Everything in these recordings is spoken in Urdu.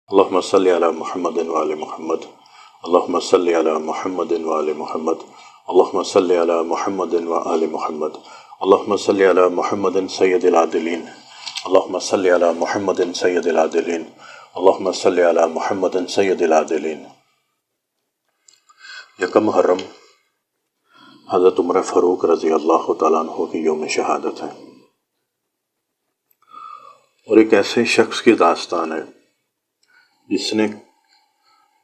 اللهم صل على محمد وآل محمد اللهم صل على محمد وآل محمد اللهم صل على محمد وآل محمد اللهم صل على محمد سيد العادلين اللهم صل على محمد سيد العادلين اللهم صل على محمد سيد العادلين۔ یکم محرم حضرت عمر فاروق رضی اللہ تعالیٰ عنہ کی یوم شہادت ہے، اور ایک ایسے شخص کی داستان ہے جس نے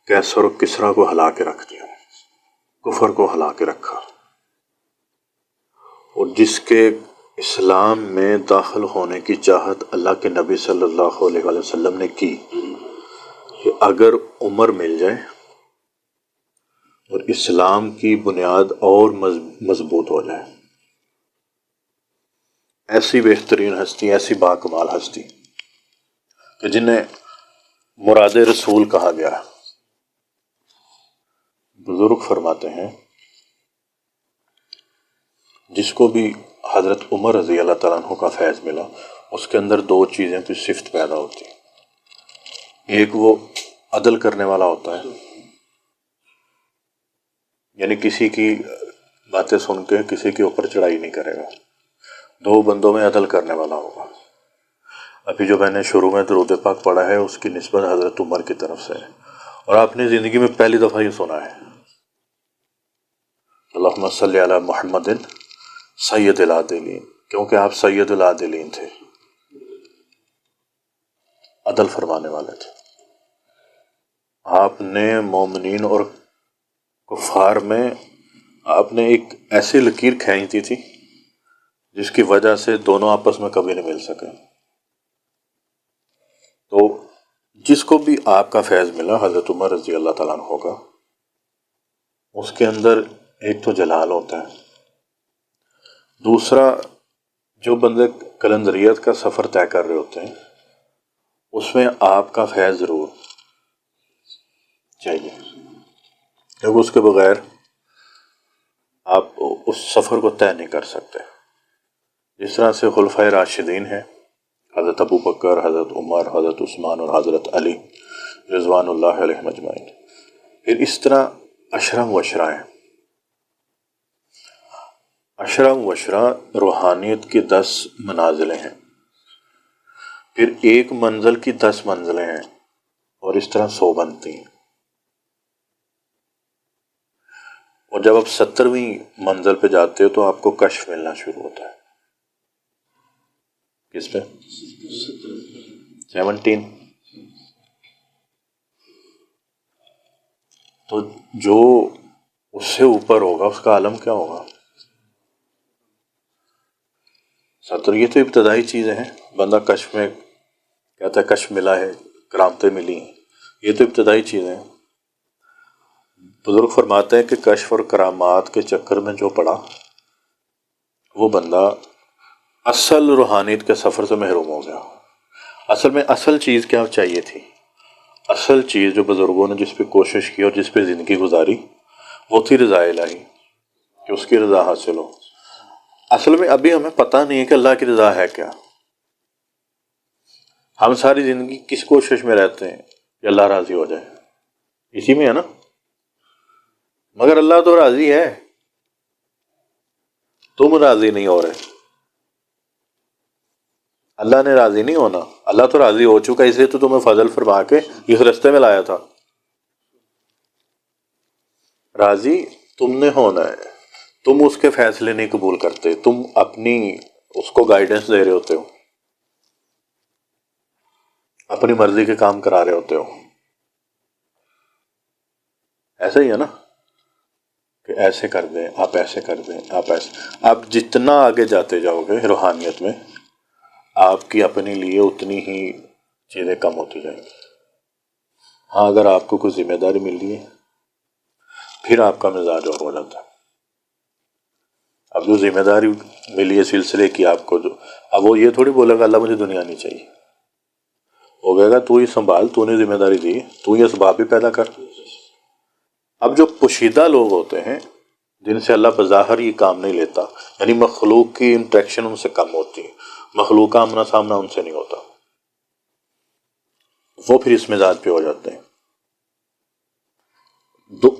کیسر و کسریٰ کو ہلا کے رکھ دیا، کفر کو ہلا کے رکھا، اور جس کے اسلام میں داخل ہونے کی چاہت اللہ کے نبی صلی اللہ علیہ وسلم نے کی کہ اگر عمر مل جائے اور اسلام کی بنیاد اور مضبوط ہو جائے۔ ایسی بہترین ہستی، ایسی باکمال ہستی کہ جنہیں مراد رسول کہا گیا۔ بزرگ فرماتے ہیں جس کو بھی حضرت عمر رضی اللہ تعالیٰ عنہ کا فیض ملا، اس کے اندر دو چیزیں تو صفت پیدا ہوتی ہیں۔ ایک وہ عدل کرنے والا ہوتا ہے، یعنی کسی کی باتیں سن کے کسی کے اوپر چڑھائی نہیں کرے گا، دو بندوں میں عدل کرنے والا ہوگا۔ ابھی جو میں نے شروع میں درود پاک پڑھا ہے اس کی نسبت حضرت عمر کی طرف سے ہے، اور آپ نے زندگی میں پہلی دفعہ یہ سنا ہے، اللہم صلی علی محمد سید العادلین، کیونکہ آپ سید العادلین تھے، عدل فرمانے والے تھے۔ آپ نے مومنین اور کفار میں آپ نے ایک ایسی لکیر کھینچی تھی جس کی وجہ سے دونوں آپس میں کبھی نہیں مل سکے۔ تو جس کو بھی آپ کا فیض ملا حضرت عمر رضی اللہ تعالیٰ عنہ ہوگا، اس کے اندر ایک تو جلال ہوتا ہے، دوسرا جو بندے کلندریت کا سفر طے کر رہے ہوتے ہیں اس میں آپ کا فیض ضرور چاہیے، کیونکہ اس کے بغیر آپ اس سفر کو طے نہیں کر سکتے۔ جس طرح سے خلفائے راشدین ہیں، حضرت ابو بکر، حضرت عمر، حضرت عثمان اور حضرت علی رضوان اللہ علیہم اجمعین، پھر اس طرح عشرہ مبشرہ ہیں۔ عشرہ مبشرہ روحانیت کی 10 منازلیں ہیں، پھر ایک منزل کی 10 منزلیں ہیں، اور اس طرح 100 بنتی ہیں، اور جب آپ 70ویں منزل پہ جاتے ہو تو آپ کو کشف ملنا شروع ہوتا ہے۔ کس پہ؟ 17۔ تو جو اس سے اوپر ہوگا اس کا عالم کیا ہوگا؟ 70 یہ تو ابتدائی چیزیں ہیں، بندہ کشف میں کہتا ہے کشف ملا ہے، کرامتیں ملی ہیں، یہ تو ابتدائی چیزیں ہیں۔ بزرگ فرماتے ہیں کہ کشف اور کرامات کے چکر میں جو پڑا وہ بندہ اصل روحانیت کے سفر سے محروم ہو گیا۔ اصل میں اصل چیز کیا چاہیے تھی؟ اصل چیز جو بزرگوں نے جس پہ کوشش کی اور جس پہ زندگی گزاری وہ تھی رضا الہی، کہ اس کی رضا حاصل ہو۔ اصل میں ابھی ہمیں پتہ نہیں ہے کہ اللہ کی رضا ہے کیا۔ ہم ساری زندگی کس کوشش میں رہتے ہیں کہ اللہ راضی ہو جائے، اسی میں ہے نا، مگر اللہ تو راضی ہے، تم راضی نہیں ہو رہے۔ اللہ نے راضی نہیں ہونا، اللہ تو راضی ہو چکا، اس لیے تو تمہیں فضل فرما کے اس رستے میں لایا تھا۔ راضی تم نے ہونا ہے، تم اس کے فیصلے نہیں قبول کرتے، تم اپنی اس کو گائیڈنس دے رہے ہوتے ہو، اپنی مرضی کے کام کرا رہے ہوتے ہو۔ ایسا ہی ہے نا کہ ایسے کر دیں، آپ ایسے کر دیں، آپ ایسے، آپ جتنا آگے جاتے جاؤ گے روحانیت میں آپ کی اپنے لیے اتنی ہی چیزیں کم ہوتی جائیں گی۔ ہاں اگر آپ کو کوئی ذمہ داری مل رہی ہے پھر آپ کا مزاج اور ہو جاتا ہے۔ اب جو ذمہ داری ملی ہے سلسلے کی آپ کو، جو اب وہ یہ تھوڑی بولے گا اللہ مجھے دنیا نہیں چاہیے، وہ کہے گا تو ہی سنبھال، تو نے ذمہ داری دی، تو یہ اسباب بھی پیدا کر۔ اب جو پوشیدہ لوگ ہوتے ہیں جن سے اللہ بظاہر یہ کام نہیں لیتا، یعنی مخلوق کی انٹریکشن ان سے کم ہوتی ہے، مخلوق کا آمنا سامنا ان سے نہیں ہوتا، وہ پھر اس مزاج پہ ہو جاتے ہیں.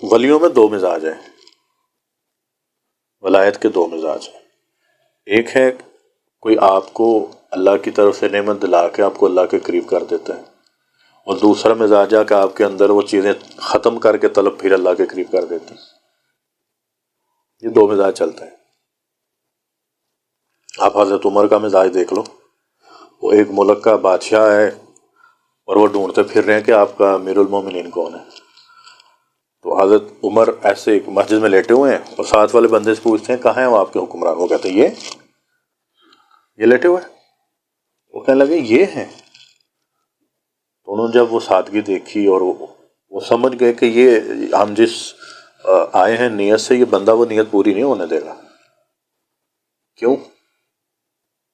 ولیوں میں دو مزاج ہیں، ولایت کے دو مزاج ہیں. ایک ہے کوئی آپ کو اللہ کی طرف سے نعمت دلا کے آپ کو اللہ کے قریب کر دیتا ہے، اور دوسرا مزاج ہے کہ آپ کے اندر وہ چیزیں ختم کر کے طلب پھر اللہ کے قریب کر دیتی. یہ دو مزاج چلتے ہیں. آپ حضرت عمر کا مزاج دیکھ لو. وہ ایک ملک کا بادشاہ ہے اور وہ ڈھونڈتے پھر رہے ہیں کہ آپ کا امیر المومنین کون ہے. تو حضرت عمر ایسے ایک مسجد میں لیٹے ہوئے ہیں اور ساتھ والے بندے سے پوچھتے ہیں کہاں ہیں وہ آپ کے حکمران. وہ کہتے ہیں یہ لیٹے ہوئے. وہ کہنے لگے یہ ہیں. تو انہوں نے جب وہ سادگی دیکھی اور وہ سمجھ گئے کہ یہ ہم جس آئے ہیں نیت سے، یہ بندہ وہ نیت پوری نہیں ہونے دے گا. کیوں؟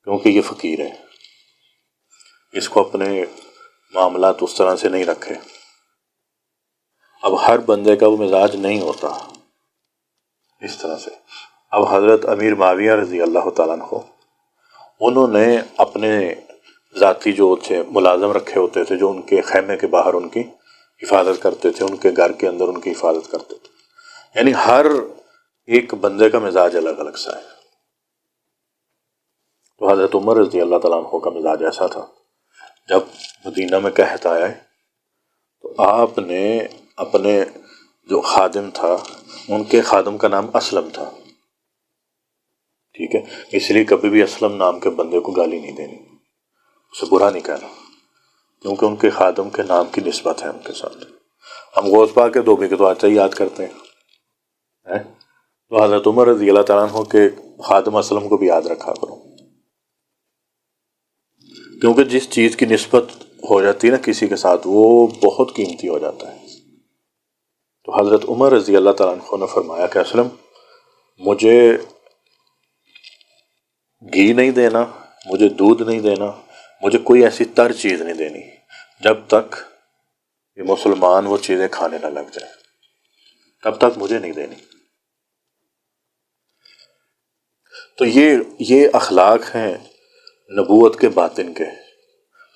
کیونکہ یہ فقیر ہے، اس کو اپنے معاملات اس طرح سے نہیں رکھے. اب ہر بندے کا وہ مزاج نہیں ہوتا اس طرح سے. اب حضرت امیر معاویہ رضی اللہ تعالیٰ عنہ، انہوں نے اپنے ذاتی جو تھے ملازم رکھے ہوتے تھے، جو ان کے خیمے کے باہر ان کی حفاظت کرتے تھے، ان کے گھر کے اندر ان کی حفاظت کرتے تھے. یعنی ہر ایک بندے کا مزاج الگ الگ سا ہے. تو حضرت عمر رضی اللہ تعالیٰ عنہ کا مزاج ایسا تھا. جب مدینہ میں قحط آیا ہے تو آپ نے اپنے جو خادم تھا، ان کے خادم کا نام اسلم تھا. ٹھیک ہے، اس لیے کبھی بھی اسلم نام کے بندے کو گالی نہیں دینی، اسے برا نہیں کہنا، کیونکہ ان کے خادم کے نام کی نسبت ہے ان کے ساتھ. ہم غوث پاک کے دوبے کے تو آج یاد کرتے ہیں. تو حضرت عمر رضی اللہ تعالیٰ عنہ کے خادم اسلم کو بھی یاد رکھا کرو، کیونکہ جس چیز کی نسبت ہو جاتی ہے نا کسی کے ساتھ، وہ بہت قیمتی ہو جاتا ہے. تو حضرت عمر رضی اللہ تعالیٰ عنہ نے فرمایا کہ اسلم، مجھے گھی نہیں دینا، مجھے دودھ نہیں دینا، مجھے کوئی ایسی تر چیز نہیں دینی جب تک یہ مسلمان وہ چیزیں کھانے نہ لگ جائے، تب تک مجھے نہیں دینی. تو یہ اخلاق ہیں نبوت کے باطن کے.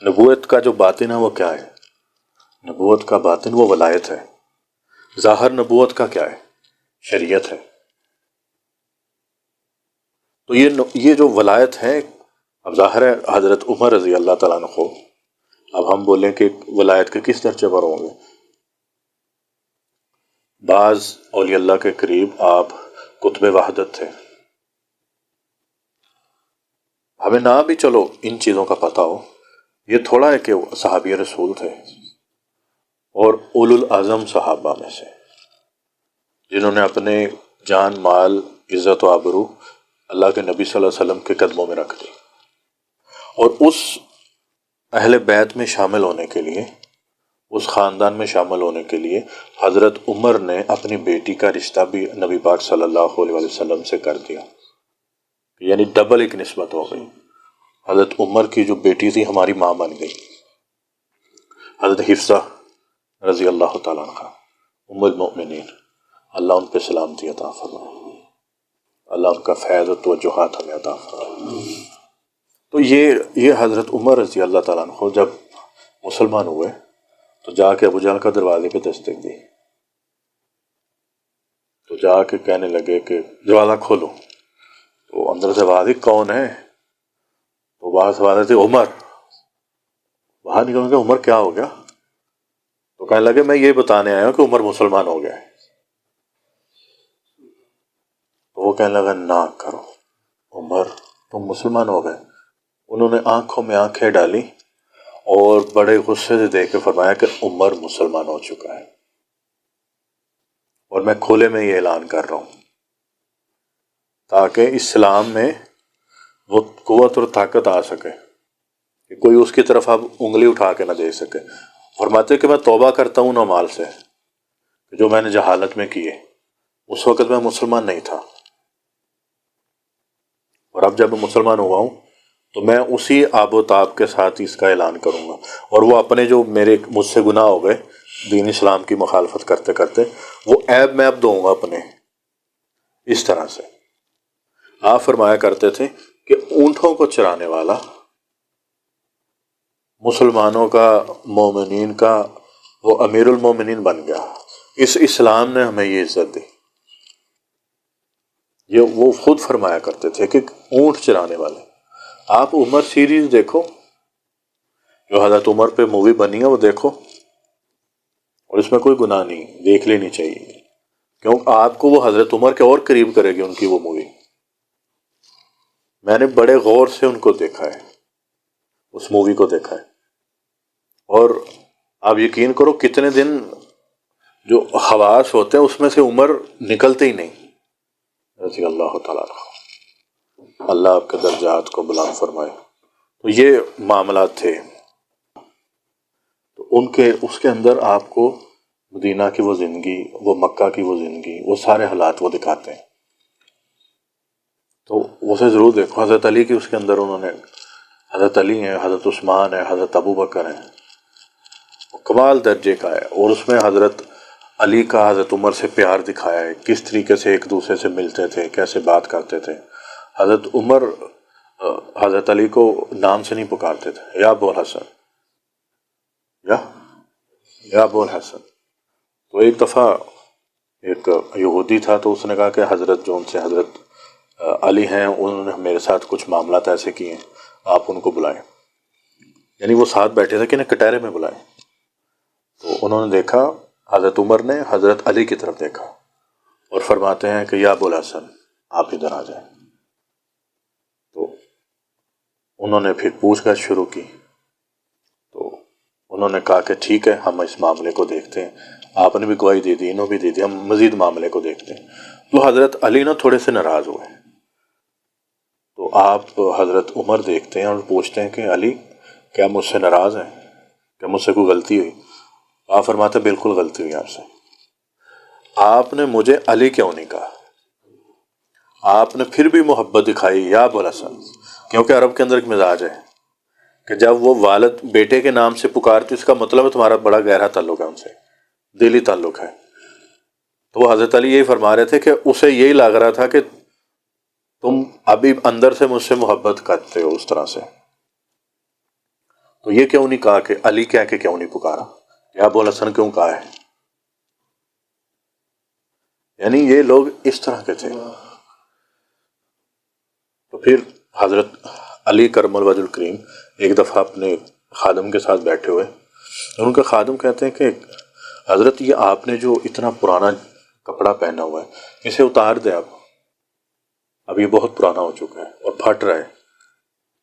نبوت کا جو باطن ہے وہ کیا ہے؟ نبوت کا باطن وہ ولایت ہے. ظاہر نبوت کا کیا ہے؟ شریعت ہے. تو یہ جو ولایت ہے، اب ظاہر ہے حضرت عمر رضی اللہ تعالیٰ عنہ کو، اب ہم بولیں کہ ولایت کے کس درجے پر ہوں گے؟ بعض اولیاء اللہ کے قریب آپ قطب وحدت تھے. ہمیں نہ بھی چلو ان چیزوں کا پتہ ہو، یہ تھوڑا ہے کہ صحابی رسول تھے اور اولو العزم صحابہ میں سے، جنہوں نے اپنے جان، مال، عزت و آبرو اللہ کے نبی صلی اللہ علیہ وسلم کے قدموں میں رکھ دی. اور اس اہل بیت میں شامل ہونے کے لیے، اس خاندان میں شامل ہونے کے لیے حضرت عمر نے اپنی بیٹی کا رشتہ بھی نبی پاک صلی اللہ علیہ وسلم سے کر دیا. یعنی ڈبل ایک نسبت ہو گئی. حضرت عمر کی جو بیٹی تھی ہماری ماں بن گئی. حضرت حفصہ رضی اللہ تعالیٰ عنہ ام المؤمنین، اللہ ان پہ سلامتی عطا فرمائے، اللہ ان کا فیض و توجہات ہمیں عطا فرمائے. تو یہ حضرت عمر رضی اللہ تعالیٰ عنہ جب مسلمان ہوئے تو جا کے ابو جہل کا دروازے پہ دستک دی. تو جا کے کہنے لگے کہ دروازہ کھولو. تو اندر سے آواز آئی کون ہے؟ تو باہر سے آواز تھی عمر. باہر نکلنے کے عمر کیا ہو گیا؟ تو کہنے لگے میں یہ بتانے آیا ہوں کہ عمر مسلمان ہو گیا ہے. تو وہ کہنے لگا نہ کرو عمر، تم مسلمان ہو گئے. انہوں نے آنکھوں میں آنکھیں ڈالی اور بڑے غصے سے دیکھ کے فرمایا کہ عمر مسلمان ہو چکا ہے، اور میں کھلے میں یہ اعلان کر رہا ہوں تاکہ اسلام میں وہ قوت اور طاقت آ سکے کہ کوئی اس کی طرف اب انگلی اٹھا کے نہ دیکھ سکے. فرماتے کہ میں توبہ کرتا ہوں نا مال سے جو میں نے جہالت میں کیے. اس وقت میں مسلمان نہیں تھا، اور اب جب میں مسلمان ہوا ہوں تو میں اسی آب و تاب کے ساتھ اس کا اعلان کروں گا. اور وہ اپنے جو مجھ سے گناہ ہو گئے دین اسلام کی مخالفت کرتے کرتے، وہ عیب میں اب دوں گا اپنے. اس طرح سے آپ فرمایا کرتے تھے کہ اونٹوں کو چرانے والا مسلمانوں کا، مومنین کا وہ امیر المومنین بن گیا۔ اس اسلام نے ہمیں یہ عزت دی۔ یہ وہ خود فرمایا کرتے تھے کہ اونٹ چرانے والے۔ آپ عمر سیریز دیکھو، جو حضرت عمر پہ مووی بنی ہے وہ دیکھو، اور اس میں کوئی گناہ نہیں، دیکھ لینی چاہیے، کیوں آپ کو وہ حضرت عمر کے اور قریب کرے گی ان کی وہ مووی۔ میں نے بڑے غور سے ان کو دیکھا ہے، اس مووی کو دیکھا ہے، اور آپ یقین کرو کتنے دن جو حواس ہوتے ہیں اس میں سے عمر نکلتے ہی نہیں، رضی اللہ تعالیٰ عنہ۔ اللہ آپ کے درجات کو بلند فرمائے۔ تو یہ معاملات تھے، تو ان کے اس کے اندر آپ کو مدینہ کی وہ زندگی، وہ مکہ کی وہ زندگی، وہ سارے حالات وہ دکھاتے ہیں۔ تو اسے ضرور دیکھو۔ حضرت علی کی اس کے اندر انہوں نے، حضرت علی ہیں، حضرت عثمان ہیں، حضرت ابو بکر ہیں، کمال درجے کا ہے۔ اور اس میں حضرت علی کا حضرت عمر سے پیار دکھایا ہے، کس طریقے سے ایک دوسرے سے ملتے تھے، کیسے بات کرتے تھے۔ حضرت عمر حضرت علی کو نام سے نہیں پکارتے تھے، یا ابو الحسن، یا ابو الحسن۔ تو ایک دفعہ ایک یہودی تھا، تو اس نے کہا کہ حضرت جو ان سے حضرت علی ہیں، انہوں نے میرے ساتھ کچھ معاملات ایسے کیے ہیں، آپ ان کو بلائیں۔ یعنی وہ ساتھ بیٹھے تھے کہ انہیں کٹہرے میں بلائیں۔ تو انہوں نے دیکھا، حضرت عمر نے حضرت علی کی طرف دیکھا اور فرماتے ہیں کہ یا ابو الحسن، آپ ادھر آ جائیں۔ تو انہوں نے پھر پوچھ گچھ شروع کی، تو انہوں نے کہا کہ ٹھیک ہے، ہم اس معاملے کو دیکھتے ہیں۔ آپ نے بھی گواہی دے دی، انہوں بھی دے دی، ہم مزید معاملے کو دیکھتے ہیں۔ تو حضرت علی نا تھوڑے سے ناراض ہوئے، تو آپ حضرت عمر دیکھتے ہیں اور پوچھتے ہیں کہ علی کیا مجھ سے ناراض ہیں، کیا مجھ سے کوئی غلطی ہوئی؟ آپ فرماتے ہیں بالکل غلطی ہوئی آپ سے۔ آپ نے مجھے علی کیوں نہیں کہا؟ آپ نے پھر بھی محبت دکھائی، یا ابو الحسن، کیونکہ عرب کے اندر ایک مزاج ہے کہ جب وہ والد بیٹے کے نام سے پکارتی، اس کا مطلب ہے تمہارا بڑا گہرا تعلق ہے ان سے، دلی تعلق ہے۔ تو وہ حضرت علی یہی فرما رہے تھے کہ اسے یہی لگ رہا تھا کہ تم ابھی اندر سے مجھ سے محبت کرتے ہو اس طرح سے، تو یہ کیوں نہیں کہا کہ علی کہہ کے کیوں نہیں پکارا، یا ابو الحسن کیوں کہا ہے؟ یعنی یہ لوگ اس طرح کے تھے۔ تو پھر حضرت علی کرم الوجہ الکریم ایک دفعہ اپنے خادم کے ساتھ بیٹھے ہوئے، اور ان کے خادم کہتے ہیں کہ حضرت یہ آپ نے جو اتنا پرانا کپڑا پہنا ہوا ہے، اسے اتار دیں آپ، اب یہ بہت پرانا ہو چکا ہے اور پھٹ رہا ہے۔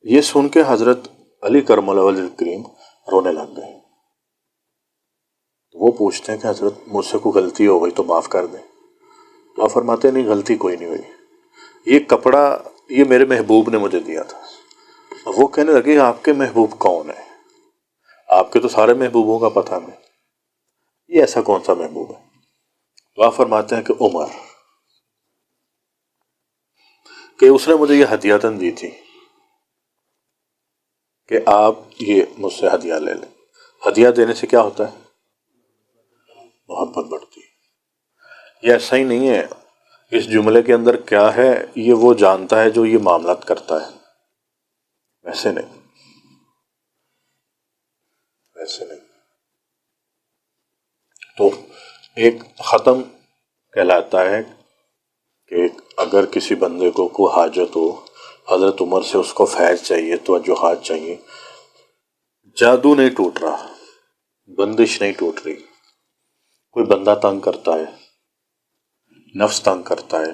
یہ سن کے حضرت علی کرم الوجہ الکریم رونے لگ گئے۔ وہ پوچھتے ہیں کہ حضرت مجھ سے کوئی غلطی ہو گئی تو معاف کر دیں۔ تو آپ فرماتے ہیں نہیں، غلطی کوئی نہیں ہوئی، یہ کپڑا یہ میرے محبوب نے مجھے دیا تھا۔ اب وہ کہنے لگے آپ کے محبوب کون ہے؟ آپ کے تو سارے محبوبوں کا پتہ ہمیں، یہ ایسا کون سا محبوب ہے؟ تو آپ فرماتے ہیں کہ عمر، کہ اس نے مجھے یہ ہدیۃً دی تھی کہ آپ یہ مجھ سے ہدیہ لے لیں۔ ہدیہ دینے سے کیا ہوتا ہے؟ محبت بڑھتی ہے۔ یہ ایسا ہی نہیں ہے، اس جملے کے اندر کیا ہے یہ وہ جانتا ہے جو یہ معاملات کرتا ہے، ویسے نہیں، ویسے نہیں۔ تو ایک ختم کہلاتا ہے کہ اگر کسی بندے کو کوئی حاجت ہو، حضرت عمر سے اس کو فیض چاہیے، توجہات چاہیے، جادو نہیں ٹوٹ رہا، بندش نہیں ٹوٹ رہی، کوئی بندہ تنگ کرتا ہے، نفس تنگ کرتا ہے،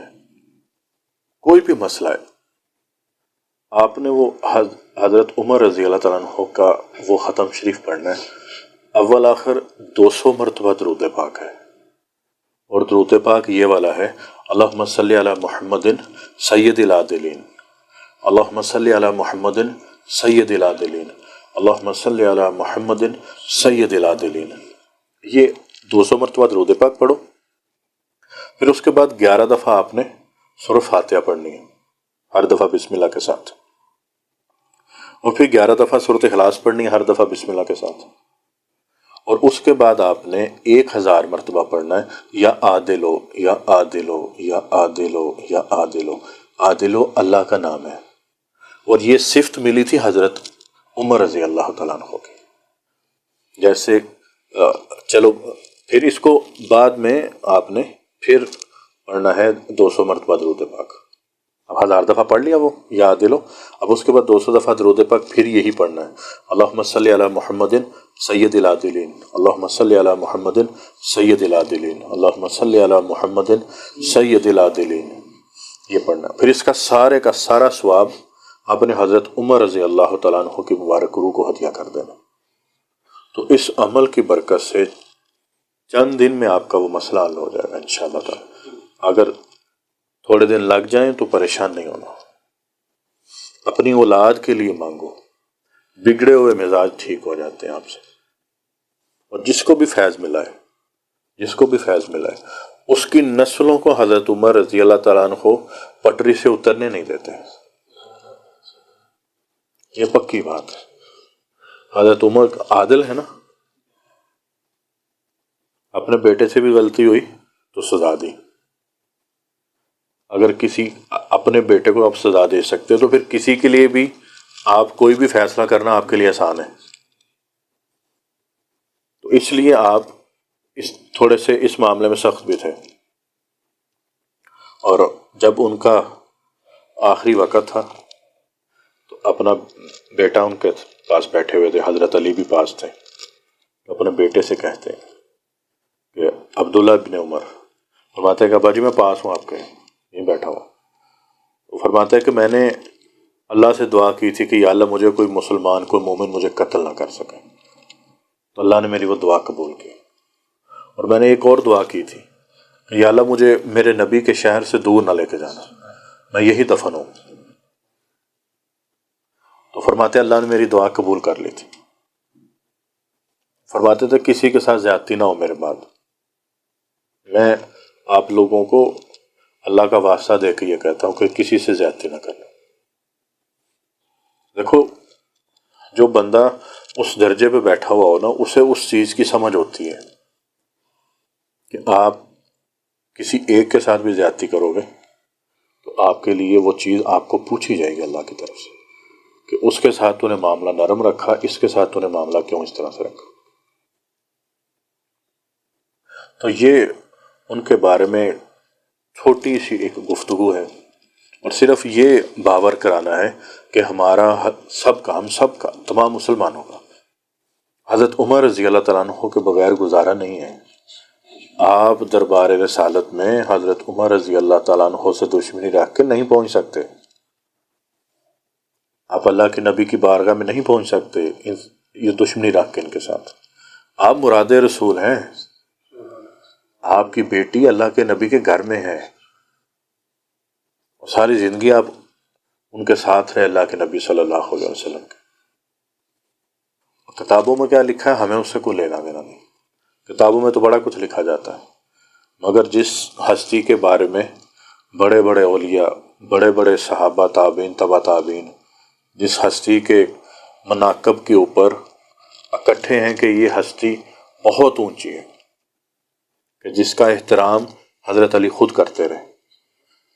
کوئی بھی مسئلہ ہے، آپ نے وہ حضرت عمر رضی اللہ تعالیٰ عنہ کا وہ ختم شریف پڑھنا ہے، اول آخر 200 مرتبہ درود پاک ہے، اور درود پاک یہ والا ہے، اللہم صلی علی محمد سید العادلین، اللہم صلی علی محمد سید العادلین، اللہم صلی علی محمد سید العادلین۔ یہ 200 مرتبہ درود پاک پڑھو، پھر اس کے بعد 11 دفعہ آپ نے سورہ فاتحہ پڑھنی ہے، ہر دفعہ بسم اللہ کے ساتھ، اور پھر 11 دفعہ سورۃ اخلاص پڑھنی ہے، ہر دفعہ بسم اللہ کے ساتھ، اور اس کے بعد آپ نے 1000 مرتبہ پڑھنا ہے، یا عادلو یا عادلو یا عادلو یا عادلو۔ عادلو اللہ کا نام ہے، اور یہ صفت ملی تھی حضرت عمر رضی اللہ تعالیٰ عنہ کی۔ جیسے چلو پھر اس کو بعد میں آپ نے پھر پڑھنا ہے 200 مرتبہ درود پاک. اب 1000 دفعہ پڑھ لیا وہ یاد دلو. اب اس کے بعد 200 دفعہ درود پاک پھر یہی پڑھنا ہے. اللہم صلی علی محمد سید العادلین، اللہم صلی علی محمد سید العادلین، اللہم صلی علی محمد سید العادلین. یہ پڑھنا. پھر اس کا سارا ثواب اپنے حضرت عمر رضی اللہ تعالیٰ عنہ کی مبارک روح کو ہدیہ کر دینا. تو اس عمل کی برکت سے چند دن میں آپ کا وہ مسئلہ حل ہو جائے گا انشاءاللہ تعالی. اگر تھوڑے دن لگ جائیں تو پریشان نہیں ہونا. اپنی اولاد کے لیے مانگو، بگڑے ہوئے مزاج ٹھیک ہو جاتے ہیں آپ سے. اور جس کو بھی فیض ملا ہے اس کی نسلوں کو حضرت عمر رضی اللہ تعالیٰ عنہ کو پٹری سے اترنے نہیں دیتے. یہ پکی بات ہے. حضرت عمر عادل ہے نا، اپنے بیٹے سے بھی غلطی ہوئی تو سزا دی. اگر کسی اپنے بیٹے کو آپ سزا دے سکتے تو پھر کسی کے لیے بھی آپ کوئی بھی فیصلہ کرنا آپ کے لیے آسان ہے. تو اس لیے آپ تھوڑے سے اس معاملے میں سخت بھی تھے. اور جب ان کا آخری وقت تھا تو اپنا بیٹا ان کے پاس بیٹھے ہوئے تھے، حضرت علی بھی پاس تھے. تو اپنے بیٹے سے کہتے ہیں کہ عبداللہ بن عمر، فرماتے ہیں کہ ابا جی میں پاس ہوں آپ کے، یہیں بیٹھا ہوں. وہ فرماتا ہے کہ میں نے اللہ سے دعا کی تھی کہ یا اللہ مجھے کوئی مسلمان کوئی مومن مجھے قتل نہ کر سکے. تو اللہ نے میری وہ دعا قبول کی. اور میں نے ایک اور دعا کی تھی کہ یا اللہ مجھے میرے نبی کے شہر سے دور نہ لے کے جانا، میں یہی دفن ہوں. تو فرماتے اللہ نے میری دعا قبول کر لی تھی. فرماتے تھے کسی کے ساتھ زیادتی نہ ہو میرے بعد. میں آپ لوگوں کو اللہ کا واسطہ دے کے یہ کہتا ہوں کہ کسی سے زیادتی نہ کرنا. دیکھو جو بندہ اس درجے پہ بیٹھا ہوا ہو نا، اسے اس چیز کی سمجھ ہوتی ہے کہ آپ کسی ایک کے ساتھ بھی زیادتی کرو گے تو آپ کے لیے وہ چیز آپ کو پوچھی جائے گی اللہ کی طرف سے کہ اس کے ساتھ تو نے معاملہ نرم رکھا، اس کے ساتھ تو نے معاملہ کیوں اس طرح سے رکھا. تو یہ ان کے بارے میں چھوٹی سی ایک گفتگو ہے، اور صرف یہ باور کرانا ہے کہ ہمارا سب کا تمام مسلمانوں کا حضرت عمر رضی اللہ تعالیٰ عنہ کے بغیر گزارا نہیں ہے. آپ دربار رسالت میں حضرت عمر رضی اللہ تعالیٰ عنہ سے دشمنی رکھ کے نہیں پہنچ سکتے. آپ اللہ کے نبی کی بارگاہ میں نہیں پہنچ سکتے یہ دشمنی رکھ کے ان کے ساتھ. آپ مراد رسول ہیں، آپ کی بیٹی اللہ کے نبی کے گھر میں ہے، ساری زندگی آپ ان کے ساتھ رہے اللہ کے نبی صلی اللہ علیہ وسلم کے. کتابوں میں کیا لکھا ہے ہمیں اس سے کوئی لینا دینا نہیں. کتابوں میں تو بڑا کچھ لکھا جاتا ہے، مگر جس ہستی کے بارے میں بڑے بڑے اولیاء، بڑے بڑے صحابہ، تابعین، تبع تابعین، جس ہستی کے مناقب کے اوپر اکٹھے ہیں کہ یہ ہستی بہت اونچی ہے، کہ جس کا احترام حضرت علی خود کرتے رہے،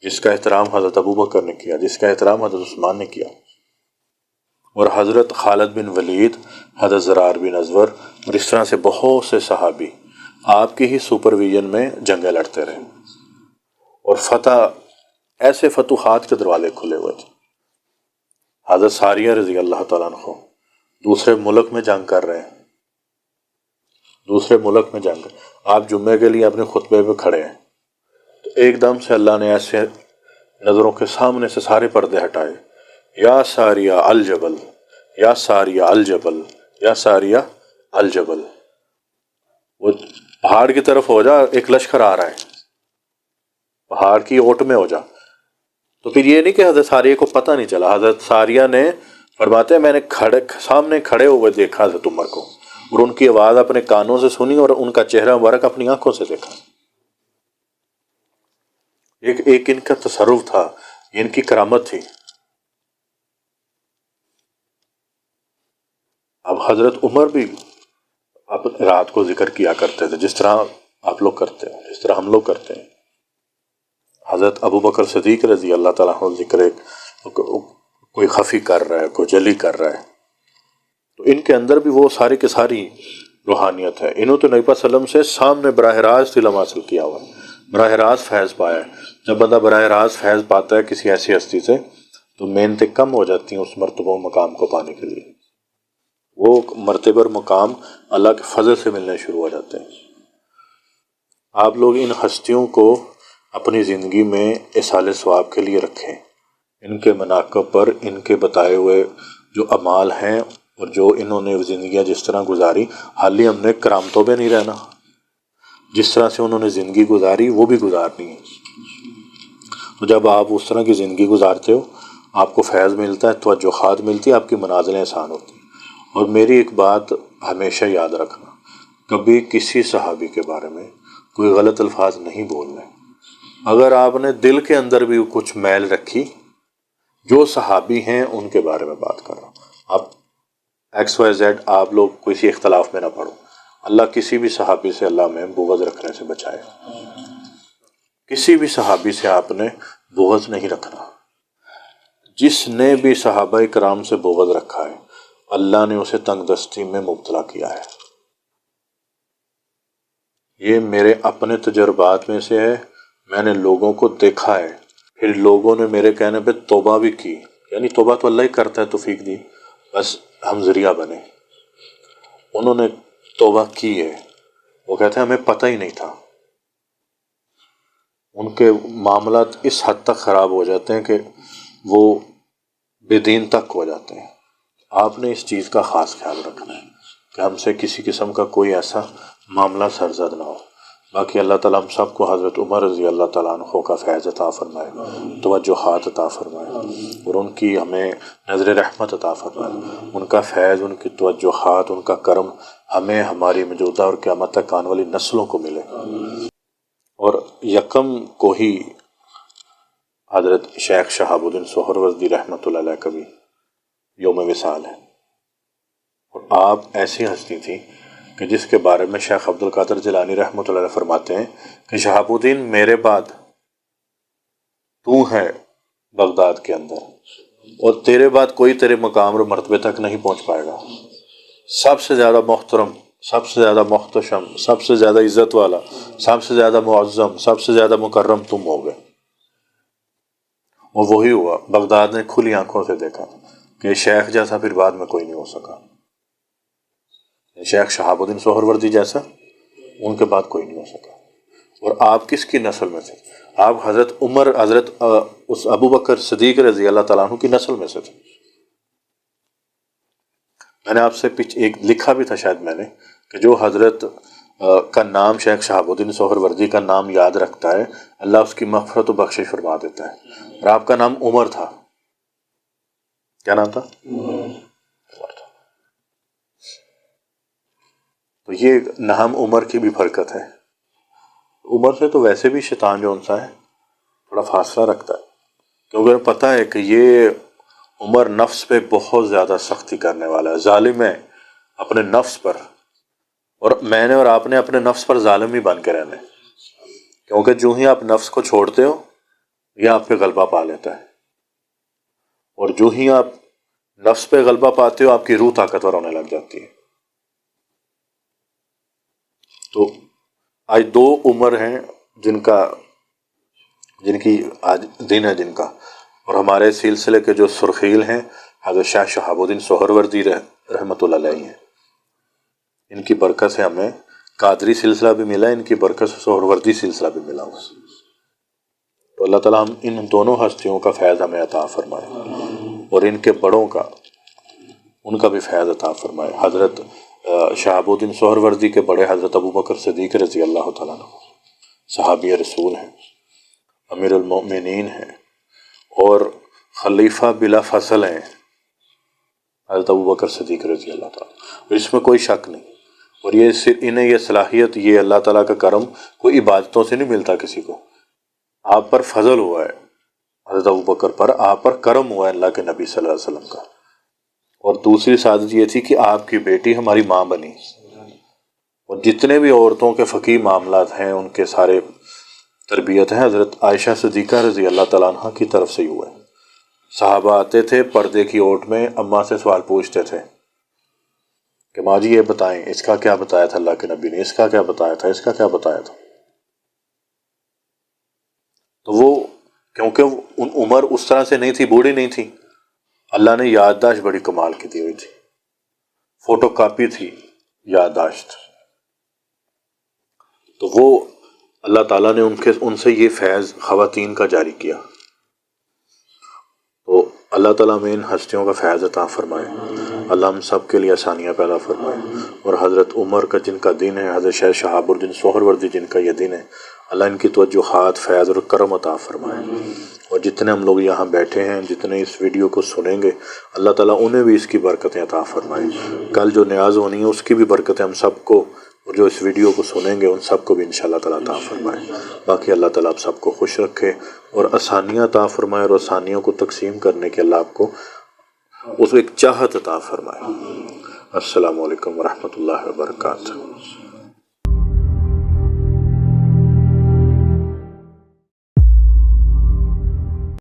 جس کا احترام حضرت ابوبکر نے کیا، جس کا احترام حضرت عثمان نے کیا، اور حضرت خالد بن ولید، حضرت زرار بن ازور، اور اس طرح سے بہت سے صحابی آپ کی ہی سپرویژن میں جنگیں لڑتے رہے، اور ایسے فتوحات کے دروازے کھلے ہوئے تھے. حضرت ساریہ رضی اللہ تعالیٰ عنہ دوسرے ملک میں جنگ کر رہے ہیں، دوسرے ملک میں جنگ. آپ جمعے کے لیے اپنے خطبے پہ کھڑے ہیں تو ایک دم سے اللہ نے ایسے نظروں کے سامنے سے سارے پردے ہٹائے، یا ساریہ الجبل، یا ساریہ الجبل، یا ساریہ الجبل. وہ پہاڑ کی طرف ہو جا، ایک لشکر آ رہا ہے، پہاڑ کی اوٹ میں ہو جا. تو پھر یہ نہیں کہ حضرت ساریہ کو پتہ نہیں چلا. حضرت ساریہ نے فرماتے ہیں میں نے سامنے کھڑے ہوئے دیکھا حضرت عمر کو، اور ان کی آواز اپنے کانوں سے سنی اور ان کا چہرہ مبارک اپنی آنکھوں سے دیکھا. ایک ان کا تصرف تھا، ان کی کرامت تھی. اب حضرت عمر بھی آپ رات کو ذکر کیا کرتے تھے جس طرح آپ لوگ کرتے ہیں، جس طرح ہم لوگ کرتے ہیں. حضرت ابوبکر صدیق رضی اللہ تعالیٰ عنہ ذکر کوئی خفی کر رہا ہے، کوئی جلی کر رہا ہے، تو ان کے اندر بھی وہ ساری کی ساری روحانیت ہے. انہوں تو نبی پاک صلی اللہ علیہ وسلم سے سامنے براہ راست علم حاصل کیا ہوا ہے، براہ راست فیض پایا ہے. جب بندہ براہ راست فیض پاتا ہے کسی ایسی ہستی سے تو محنتیں کم ہو جاتی ہیں اس مرتبہ مقام کو پانے کے لیے. وہ مرتبہ اور مقام اللہ کے فضل سے ملنے شروع ہو جاتے ہیں. آپ لوگ ان ہستیوں کو اپنی زندگی میں اصال ثواب کے لیے رکھیں. ان کے مناقب پر ان کے بتائے ہوئے جو اعمال ہیں اور جو انہوں نے زندگیاں جس طرح گزاری، حال ہی ہم نے کرامتوں پہ نہیں رہنا. جس طرح سے انہوں نے زندگی گزاری وہ بھی گزارنی ہے. تو جب آپ اس طرح کی زندگی گزارتے ہو آپ کو فیض ملتا ہے، توجہات ملتی ہے، آپ کی منازلیں آسان ہوتی ہیں. اور میری ایک بات ہمیشہ یاد رکھنا، کبھی کسی صحابی کے بارے میں کوئی غلط الفاظ نہیں بولنے. اگر آپ نے دل کے اندر بھی کچھ میل رکھی، جو صحابی ہیں ان کے بارے میں بات کر رہا ہوں، آپ ایکس وائی زیڈ آپ لوگ کسی اختلاف میں نہ پڑو. اللہ کسی بھی صحابی سے اللہ میں بغض رکھنے سے بچائے. کسی بھی صحابی سے آپ نے بغض نہیں رکھنا. جس نے بھی صحابہ کرام سے بغض رکھا ہے اللہ نے اسے تنگ دستی میں مبتلا کیا ہے. یہ میرے اپنے تجربات میں سے ہے، میں نے لوگوں کو دیکھا ہے. پھر لوگوں نے میرے کہنے پہ توبہ بھی کی، یعنی توبہ تو اللہ ہی کرتا ہے، توفیق دی، بس ہم ذریعہ بنے. انہوں نے توبہ کی ہے، وہ کہتے ہیں ہمیں پتہ ہی نہیں تھا. ان کے معاملات اس حد تک خراب ہو جاتے ہیں کہ وہ بے دین تک ہو جاتے ہیں. آپ نے اس چیز کا خاص خیال رکھنا ہے کہ ہم سے کسی قسم کا کوئی ایسا معاملہ سرزد نہ ہو. باقی اللہ تعالیٰ ہم سب کو حضرت عمر رضی اللہ تعالیٰ عنہ کا فیض عطا فرمائے، توجہات عطا فرمائے، اور ان کی ہمیں نظر رحمت عطا فرمائے. ان کا فیض، ان کی توجہات، ان کا کرم ہمیں ہماری موجودہ اور قیامت تک آنے والی نسلوں کو ملے. اور یکم کو ہی حضرت شیخ شہاب الدین سہروردی رحمۃ اللہ علیہ کا بھی یوم وصال ہے. اور آپ ایسی ہستی تھی کہ جس کے بارے میں شیخ عبد القادر جیلانی رحمۃ اللہ علیہ فرماتے ہیں کہ شہاب الدین میرے بعد تو ہے بغداد کے اندر، اور تیرے بعد کوئی تیرے مقام اور مرتبے تک نہیں پہنچ پائے گا. سب سے زیادہ محترم، سب سے زیادہ محتشم، سب سے زیادہ عزت والا، سب سے زیادہ معظم، سب سے زیادہ مکرم تم ہو گئے. اور وہی ہوا. بغداد نے کھلی آنکھوں سے دیکھا کہ شیخ جیسا پھر بعد میں کوئی نہیں ہو سکا. شیخ شہاب الدین سہروردی جیسا ان کے بعد کوئی نہیں ہو سکا. اور آپ کس کی نسل میں تھے؟ آپ حضرت عمر، حضرت اس ابو بکر صدیق رضی اللہ تعالیٰ عنہ کی نسل میں سے تھے. میں نے آپ سے ایک لکھا بھی تھا شاید میں نے کہ جو حضرت کا نام شیخ شہاب الدین سہروردی کا نام یاد رکھتا ہے اللہ اس کی مغفرت و بخشش فرما دیتا ہے. اور آپ کا نام عمر تھا. کیا نام تھا؟ عمر تھا. تو یہ نام عمر کی بھی برکت ہے. عمر سے تو ویسے بھی شیطان جو انسا ہے تھوڑا فاصلہ رکھتا ہے، کیونکہ پتہ ہے کہ یہ عمر نفس پہ بہت زیادہ سختی کرنے والا ہے، ظالم ہے اپنے نفس پر. اور میں نے اور آپ نے اپنے نفس پر ظالم ہی بن کے رہنا ہے، کیونکہ جو ہی آپ نفس کو چھوڑتے ہو یہ آپ پہ غلبہ پا لیتا ہے. اور جو ہی آپ نفس پہ غلبہ پاتے ہو آپ کی روح طاقتور ہونے لگ جاتی ہے. تو آج دو عمر ہیں جن کی آج دن ہے جن کا، اور ہمارے سلسلے کے جو سرخیل ہیں حضرت شیخ شہاب الدین سہروردی رحمۃ اللہ علیہ ہیں. ان کی برکت سے ہمیں قادری سلسلہ بھی ملا، ان کی برکت سے سہروردی سلسلہ بھی ملا. تو اللہ تعالیٰ ہم ان دونوں ہستیوں کا فیض ہمیں عطا فرمائے، اور ان کے بڑوں کا، ان کا بھی فیض عطا فرمائے. حضرت شہاب الدین سہروردی کے بڑے حضرت ابو بکر صدیق رضی اللہ تعالیٰ عنہ صحابی رسول ہیں، امیر المؤمنین ہیں، اور خلیفہ بلا فصل ہیں حضرت ابو بکر صدیق رضی اللہ تعالیٰ. اور اس میں کوئی شک نہیں. اور انہیں یہ صلاحیت، یہ اللہ تعالیٰ کا کرم کوئی عبادتوں سے نہیں ملتا کسی کو. آپ پر فضل ہوا ہے حضرت ابو بکر پر، آپ پر کرم ہوا ہے اللہ کے نبی صلی اللہ علیہ وسلم کا. اور دوسری سعادت یہ تھی کہ آپ کی بیٹی ہماری ماں بنی. اور جتنے بھی عورتوں کے فقہی معاملات ہیں ان کے سارے تربیت ہیں حضرت عائشہ صدیقہ رضی اللہ تعالیٰ عنہ کی طرف سے ہی ہوئے. صحابہ آتے تھے پردے کی اوٹ میں، اماں سے سوال پوچھتے تھے کہ ماں جی یہ بتائیں اس کا کیا بتایا تھا اللہ کے نبی نے، اس کا کیا بتایا تھا، اس کا کیا بتایا تھا. تو وہ کیونکہ عمر اس طرح سے نہیں تھی، بوڑھی نہیں تھی، اللہ نے یادداشت بڑی کمال کی دی ہوئی تھی، فوٹو کاپی تھی یادداشت. تو وہ اللہ تعالیٰ نے ان سے یہ فیض خواتین کا جاری کیا. تو اللہ تعالیٰ میں ان ہستیوں کا فیض عطا فرمائے، اللہ ہم سب کے لیے آسانیاں پیدا فرمائے. اور حضرت عمر کا جن کا دین ہے، حضرت شیخ شہاب الدین سہروردی جن کا یہ دین ہے، اللہ ان کی توجہات، فیض اور کرم عطا فرمائے. اور جتنے ہم لوگ یہاں بیٹھے ہیں، جتنے اس ویڈیو کو سنیں گے، اللہ تعالیٰ انہیں بھی اس کی برکتیں عطا فرمائے. کل جو نیاز ہونی ہے اس کی بھی برکتیں ہم سب کو، اور جو اس ویڈیو کو سنیں گے ان سب کو بھی انشاءاللہ تعالیٰ عطا فرمائے. باقی اللہ تعالیٰ آپ سب کو خوش رکھے اور آسانیاں عطا فرمائے، اور آسانیوں کو تقسیم کرنے کے اللہ آپ کو اس کو ایک چاہت عطا فرمائے. السلام علیکم ورحمۃ اللہ وبرکاتہ.